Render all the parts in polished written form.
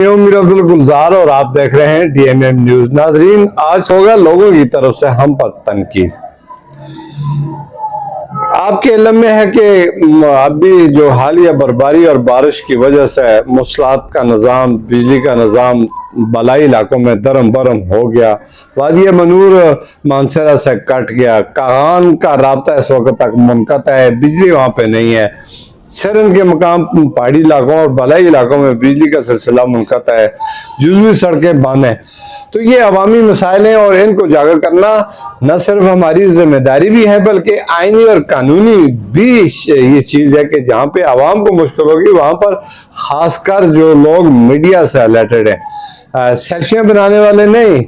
मीर अब्दुल गुलजार और आप देख रहे हैं डीएमएम न्यूज। नाजरीन, आज होगा लोगों की तरफ से हम पर तनकीद। आपके इल्म में है कि अभी जो हालिया बर्फबारी और बारिश की वजह से मौसलात का निज़ाम, बिजली का निज़ाम बलाई इलाकों में दरम बरम हो गया। वादी मनूर मानसरा से कट गया। कागान का राब्ता इस वक्त तक मुनक़ता है, बिजली वहां पे नहीं है। सरन के मकाम पहाड़ी इलाकों और बलाई इलाकों में बिजली का सिलसिला मुनक़ता है। जुज़वी सड़कें बंद हैं। तो ये अवामी मसाइल हैं और इनको उजागर करना न सिर्फ हमारी जिम्मेदारी भी है बल्कि आईनी और कानूनी भी ये चीज़ है कि जहाँ पे आवाम को मुश्किल होगी वहाँ पर खासकर जो लोग मीडिया से रिलेटेड हैं, सेल्फियाँ बनाने वाले नहीं।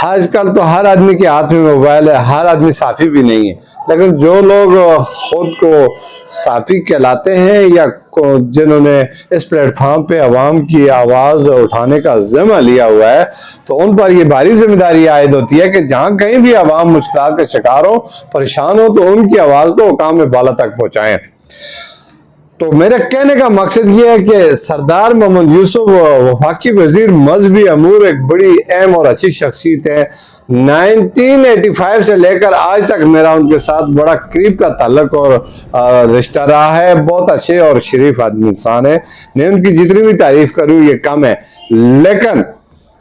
आजकल तो हर आदमी के हाथ में मोबाइल है, हर आदमी साफी भी नहीं है, लेकिन जो लोग खुद को साफी कहलाते हैं या जिन्होंने इस प्लेटफॉर्म पे अवाम की आवाज़ उठाने का जिम्मा लिया हुआ है, तो उन पर यह भारी जिम्मेदारी आयद होती है कि जहाँ कहीं भी अवाम मुश्किलात का शिकार हो, परेशान हो, तो उनकी आवाज़ को मुकाम में बाला तक पहुँचाएं। तो मेरे कहने का मकसद ये है कि सरदार मोहम्मद यूसुफ वफाकी वजीर मजहबी अमूर एक बड़ी अहम और अच्छी शख्सियत है। 1985 से लेकर आज तक मेरा उनके साथ बड़ा करीब का ताल्लुक और रिश्ता रहा है। बहुत अच्छे और शरीफ आदमी इंसान है। मैं उनकी जितनी भी तारीफ करूँ ये कम है, लेकिन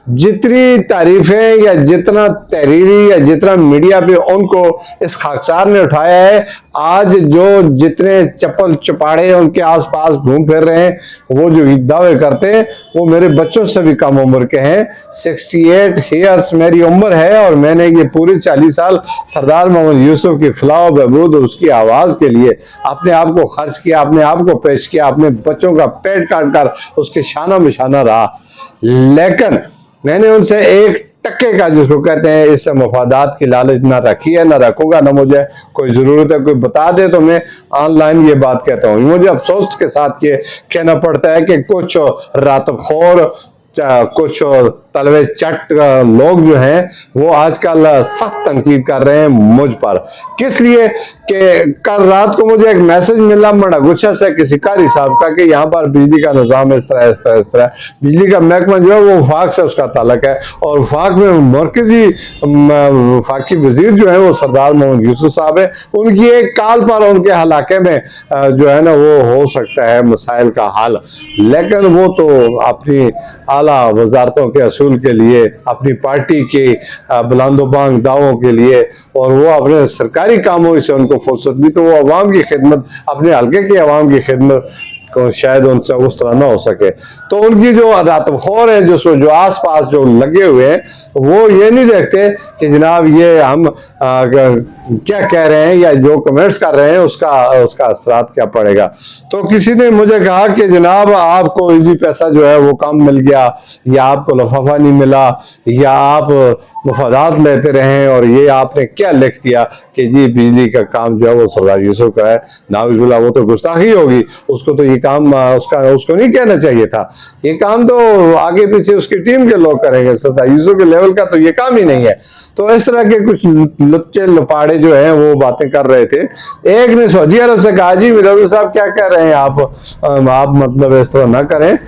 जितनी तारीफें या जितना तहरीरी या जितना मीडिया पे उनको इस खाकसार ने उठाया है, आज जो जितने चप्पल चपाड़े उनके आसपास घूम फिर रहे हैं, वो जो दावे करते हैं वो मेरे बच्चों से भी कम उम्र के हैं। 68 ईयर्स मेरी उम्र है और मैंने ये पूरे 40 साल सरदार मोहम्मद यूसुफ की फलाह बहबूद और उसकी आवाज़ के लिए अपने आप को खर्च किया, अपने आप को पेश किया, अपने बच्चों का पेट काट कर उसके शाना बिशाना रहा। लेकिन मैंने उनसे एक टक्के का, जिसको कहते हैं, इस मफादात की लालच ना रखी है, ना रखूंगा, ना मुझे कोई जरूरत है। कोई बता दे तो मैं ऑनलाइन ये बात कहता हूँ। मुझे अफसोस के साथ ये कहना पड़ता है कि कुछ रातखोर, कुछ तलवे चट लोग जो हैं वो आजकल सख्त तनकीद कर रहे हैं मुझ पर। किस लिए कि कल रात को मुझे एक मैसेज मिला मड़ागुच्छा से किसी कारी साहब का कि यहाँ पर बिजली का निज़ाम इस तरह इस तरह इस तरह। बिजली का महकमा जो है वो वफाक से उसका ताल्लुक है और वफाक में मरकजी वफाकी वजीर जो है वो सरदार मोहम्मद यूसुफ साहब है। उनकी एक काल पर उनके इलाके में जो है ना वो हो सकता है मसाइल का हल, लेकिन वो तो अपनी आला वजारतों के असूल के लिए, अपनी पार्टी के बुलंदोबांग दावों के लिए, और वो अपने सरकारी कामों से उनको फुर्सत दी, तो वो अवाम की खिदमत, अपने हल्के के अवाम की खिदमत को शायद उनसे उस तरह ना हो सके। तो उनकी जो रातखोर है, जो आस पास जो लगे हुए हैं, वो ये नहीं देखते कि जनाब ये हम क्या कह रहे हैं या जो कमेंट्स कर रहे हैं उसका असरात क्या पड़ेगा। तो किसी ने मुझे कहा कि जनाब आपको इजी पैसा जो है वो कम मिल गया, या आपको लफाफा नहीं मिला, या आप मफादात लेते रहे और ये आपने क्या लिख दिया कि जी बिजली का काम जो है वो सरदार यूसुफ का है। नाउजुबिल्लाह, वो तो गुस्ताखी होगी। उसको तो ये काम उसको नहीं कहना चाहिए था। ये काम तो आगे पीछे उसकी टीम के लोग करेंगे, सरदार यूसुफ के लेवल का तो ये काम ही नहीं है। तो इस तरह के कुछ लुच्चे लपाड़े जो हैं वो बातें कर रहे थे। एक ने सऊदी अरब से कहा, जी मीर साहब क्या कह रहे हैं आप मतलब इस तरह ना करें।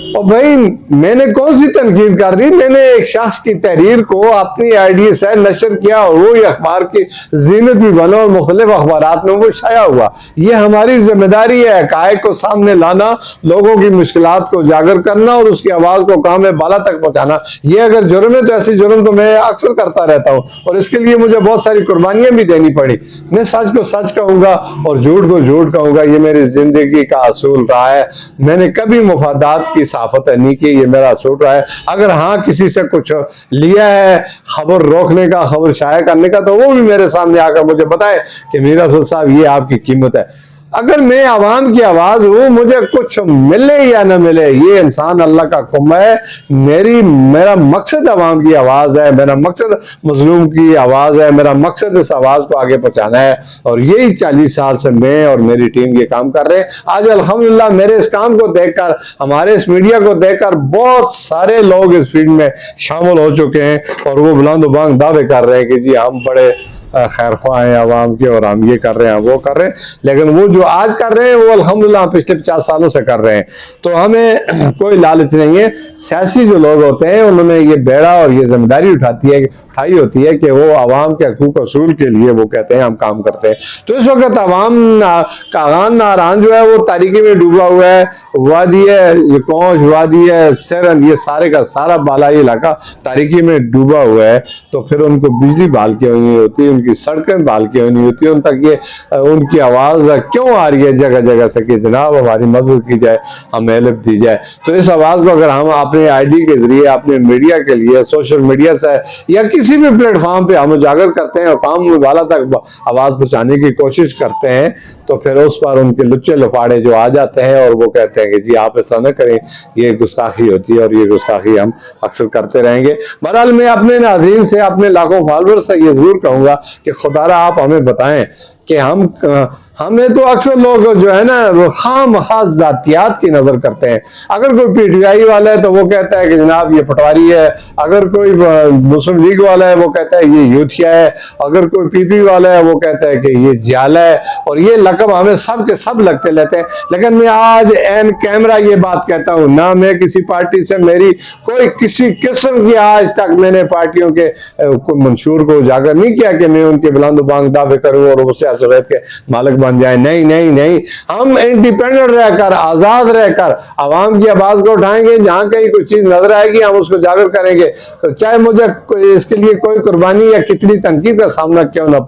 और भाई मैंने कौन सी तनकीद कर दी? मैंने एक शख्स की तहरीर को अपनी आईडी से नशर किया और वो अखबार की जीनत भी बना और मुख्तलिफ अखबारात में वो छाया हुआ। ये हमारी जिम्मेदारी है, हक़ाइक़ को सामने लाना, लोगों की मुश्किलात को उजागर करना और उसकी आवाज़ को काम में बाला तक पहुँचाना। ये अगर जुर्म है तो ऐसे जुर्म तो मैं अक्सर करता रहता हूँ और इसके लिए मुझे बहुत सारी कुर्बानियाँ भी देनी पड़ी। मैं सच को सच कहूँगा और झूठ को झूठ कहूँगा, ये मेरी जिंदगी का असूल रहा है। मैंने कभी मुफादात की साफत नहीं की, ये मेरा असूल रहा है। अगर हाँ किसी से कुछ लिया है खबर रोकने का, खबर शाया करने का, तो वो भी मेरे सामने आकर मुझे बताए कि मीर अब्दुल साहब ये आपकी कीमत है। अगर मैं आवाम की आवाज हूं, मुझे कुछ मिले या ना मिले, ये इंसान अल्लाह का हुक्म है। मेरा मकसद आवाम की आवाज है, मेरा मकसद मजलूम की आवाज है, मेरा मकसद इस आवाज को आगे पहुंचाना है। और यही 40 साल से मैं और मेरी टीम ये काम कर रहे हैं। आज अल्हम्दुलिल्लाह मेरे इस काम को देखकर, हमारे इस मीडिया को देखकर बहुत सारे लोग इस फील्ड में शामिल हो चुके हैं और वो बुलंद बांग दावे कर रहे हैं कि जी हम बड़े खैर ख्वाह हैं आवाम के और हम ये कर रहे हैं वो कर रहे हैं, लेकिन वो जो आज कर रहे हैं वो अल्हम्दुलिल्लाह पिछले 50 सालों से कर रहे हैं। तो हमें कोई लालच नहीं है। सियासी जो लोग होते हैं उन्होंने ये बेड़ा और ये जिम्मेदारी उठाई होती है कि वो आवाम के हकूक असूल के लिए वो कहते हैं हम काम करते हैं। तो इस वक्त आवाम का आगान नारान जो है वो तारीकी में डूबा हुआ है। वादी है कौश, वादी है सरन, ये सारे का सारा बालाई इलाका तारीकी में डूबा हुआ है। तो फिर उनको बिजली बहाल क्यों नहीं होती, उनकी सड़कें बहाल क्यों नहीं होती, उन तक ये उनकी आवाज क्यों आ रही है जगह जगह से कि जनाब हमारी मदद की जाए, हमें हेल्प दी जाए। तो इस आवाज को अगर हम अपने ID के जरिए, अपने मीडिया के लिए, सोशल मीडिया से या किसी भी प्लेटफॉर्म पे हम उजागर करते हैं और काम वाला तक आवाज पहुंचाने की कोशिश करते हैं, तो फिर उस पर उनके लुच्चे लफाड़े जो आ जाते हैं और वो कहते हैं कि जी आप ऐसा न करें, ये गुस्ताखी होती है और ये गुस्ताखी हम अक्सर करते रहेंगे। बहरहाल मैं अपने नाज़रीन से, अपने लाखों फॉलोअर्स से ये जरूर कहूंगा कि खुदारा आप हमें बताएं कि हमें तो अक्सर लोग जो है ना वो खास जातियात की नजर करते हैं। अगर कोई PTI वाला है तो वो कहता है कि जनाब ये पटवारी है, अगर कोई मुस्लिम लीग वाला है वो कहता है ये यूथिया है, अगर कोई PP वाला है वो कहता है कि ये जियाला है, और ये लकब हमें सब के सब लगते रहते हैं। लेकिन मैं आज एन कैमरा ये बात कहता हूँ, ना मैं किसी पार्टी से मेरी कोई किसी किस्म की आज तक मैंने पार्टियों के मंशूर को उजागर नहीं किया कि मैं उनके बुलंद बांग दावे करूँ और वो सियासत के मालिक बन जाए। नहीं नहीं नहीं, हम इंडिपेंडेंट रहकर, आजाद रहकर आवाम की आवाज को उठाएंगे। जहां कहीं कोई चीज नजर आएगी हम उसको जागर करेंगे, तो चाहे मुझे इसके लिए कोई कुर्बानी या कितनी तनकीद का सामना क्यों ना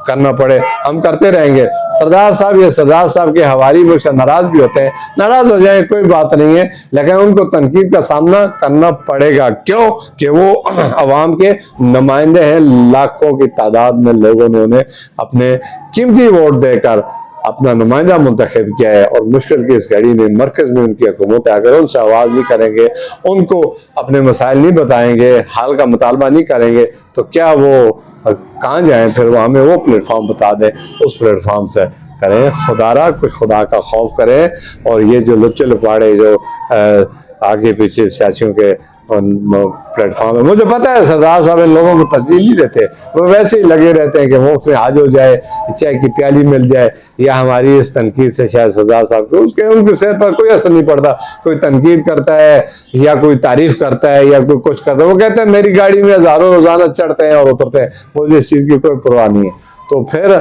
करना पड़े, हम करते रहेंगे। सरदार साहब, ये सरदार साहब के हवारी में नाराज भी होते हैं, नाराज हो जाए कोई बात नहीं है, लेकिन उनको तनकीद का सामना करना पड़ेगा। क्यों कि वो अवाम के नुमाइंदे हैं। लाखों की तादाद में लोगों ने उन्हें अपने कीमती वोट देकर अपना नुमाइंदा मुंतखब किया है, और मुश्किल की इस घड़ी में मरकज में उनकी हुकूमत है। अगर उनसे आवाज नहीं करेंगे, उनको अपने मसाइल नहीं बताएंगे, हाल का मुतालबा नहीं करेंगे, तो क्या वो कहाँ जाएं? फिर वो हमें वो प्लेटफॉर्म बता दें, उस प्लेटफॉर्म से करें। खुदारा कुछ खुदा का खौफ करें, और ये जो लुच्चे लपाड़े जो आगे पीछे सियासियों के प्लेटफॉर्म है, मुझे पता है सरदार साहब इन लोगों को तरजीह नहीं देते, वो वैसे ही लगे रहते हैं कि मुफ्त में हाज हो जाए, चाय की प्याली मिल जाए, या हमारी इस तनकीद से शायद सरदार साहब को उनके सेहत पर कोई असर नहीं पड़ता। कोई तनकीद करता है या कोई तारीफ करता है या कोई कुछ करता है, वो कहते हैं मेरी गाड़ी में हजारों रोजाना चढ़ते हैं और उतरते हैं, मुझे इस चीज की कोई परवाह नहीं है। तो फिर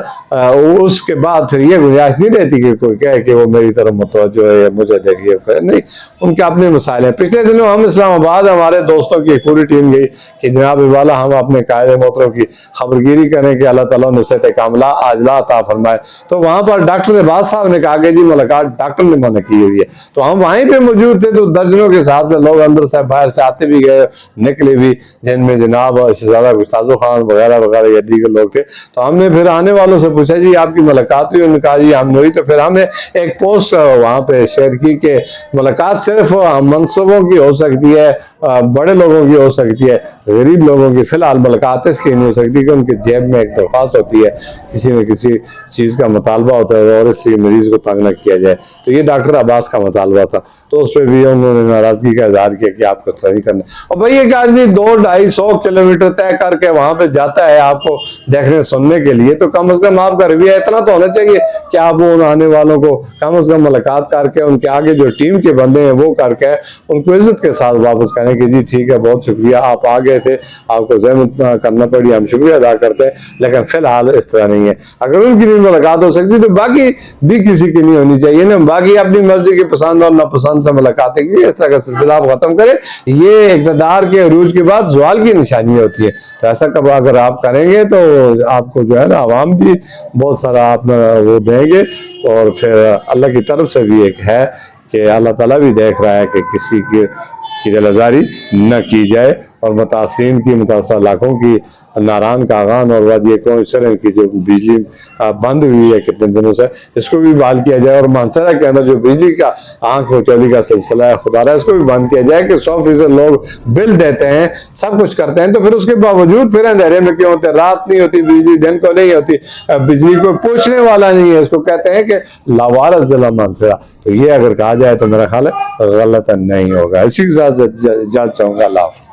उसके बाद फिर ये गुंजाइश नहीं रहती कि कोई कहे कि वो मेरी तरफ मुतवज्जो है या मुझे देखिए, नहीं, उनके अपने मसाइल हैं। पिछले दिनों हम इस्लामाबाद हमारे दोस्तों की पूरी टीम गई कि जनाब वाला हम अपने कायदे मोहतरम की खबरगिरी करें कि अल्लाह ताला ने सेहत कामिला आजला अता फरमाए। तो वहां पर डॉक्टर अब्बास साहब ने कहा कि जी मुलाकात डॉक्टर ने मना की हुई है। तो हम वहीं पे मौजूद थे, तो दर्जनों के हिसाब से लोग अंदर से बाहर से आते भी गए, निकले भी, जिनमें जनाब शहजादा गुस्ताजो खान वगैरह वगैरह या दीगर लोग थे। तो हमने फिर आने वालों से पूछा जी आपकी मुलाकात हुई? उन्होंने कहा जी हमने हुई। तो फिर हमने एक पोस्ट वहां पे शेयर की कि मुलाकात सिर्फ मनसूबों की हो सकती है, बड़े लोगों की हो सकती है, गरीब लोगों की फिलहाल मुलाकात इसकी नहीं हो सकती कि उनके जेब में एक दरख्वास्त होती है, किसी न किसी चीज का मुतालबा होता है और इसी मरीज को तंग न किया जाए। तो ये डॉक्टर अब्बास का मुतालबा था, तो उस पर भी उन्होंने नाराजगी का इजहार किया कि आपको नहीं करना। और भाई एक आदमी 200-250 किलोमीटर तय करके वहां पे जाता है आपको देखने सुनने के लिए, तो कम से कम आपका रवैया इतना तो होना चाहिए कि आप वो आने वालों को कम से कम मुलाकात करके उनके आगे जो टीम के बंदे हैं वो करके उनको इज्जत के साथ वापस करें कि जी ठीक है बहुत शुक्रिया आप आ गए थे, आपको जहमत करना पड़ी, हम शुक्रिया अदा करते हैं, लेकिन फिलहाल इस तरह नहीं है। अगर उनकी नहीं मुलाकात हो सकती तो बाकी भी किसी की नहीं होनी चाहिए ना, बाकी अपनी मर्जी के पसंद और नापसंद से मुलाकातें की, इस तरह का सिलसिला खत्म करें। ये इक़्तिदार के अरूज के बाद ज़वाल की निशानी होती है। तो ऐसा कब अगर आप करेंगे तो आपको जो है ना आवाम भी बहुत सारा आप वो देंगे, और फिर अल्लाह की तरफ से भी एक है कि अल्लाह ताला भी देख रहा है कि किसी की दिलआज़ारी न की जाए, और मुतासिरीन की मुतासर इलाकों की नारान का आगान और वादी कौशल की जो बिजली बंद हुई है कितने दिनों से, इसको भी बहाल किया जाए। और मानसरा के अंदर जो बिजली का आंख उचौली का सिलसिला है खुदारा, इसको भी बंद किया जाए कि 100% लोग बिल देते हैं, सब कुछ करते हैं, तो फिर उसके बावजूद फिर अंधेरे में क्यों होते, रात नहीं होती बिजली, दिन को नहीं होती बिजली, को पूछने वाला नहीं है, इसको कहते हैं कि लावारिस जिला मानसरा। तो ये अगर कहा जाए तो मेरा ख्याल है गलत नहीं होगा। इसी के साथ इजाज़त चाहूंगा। अल्लाह।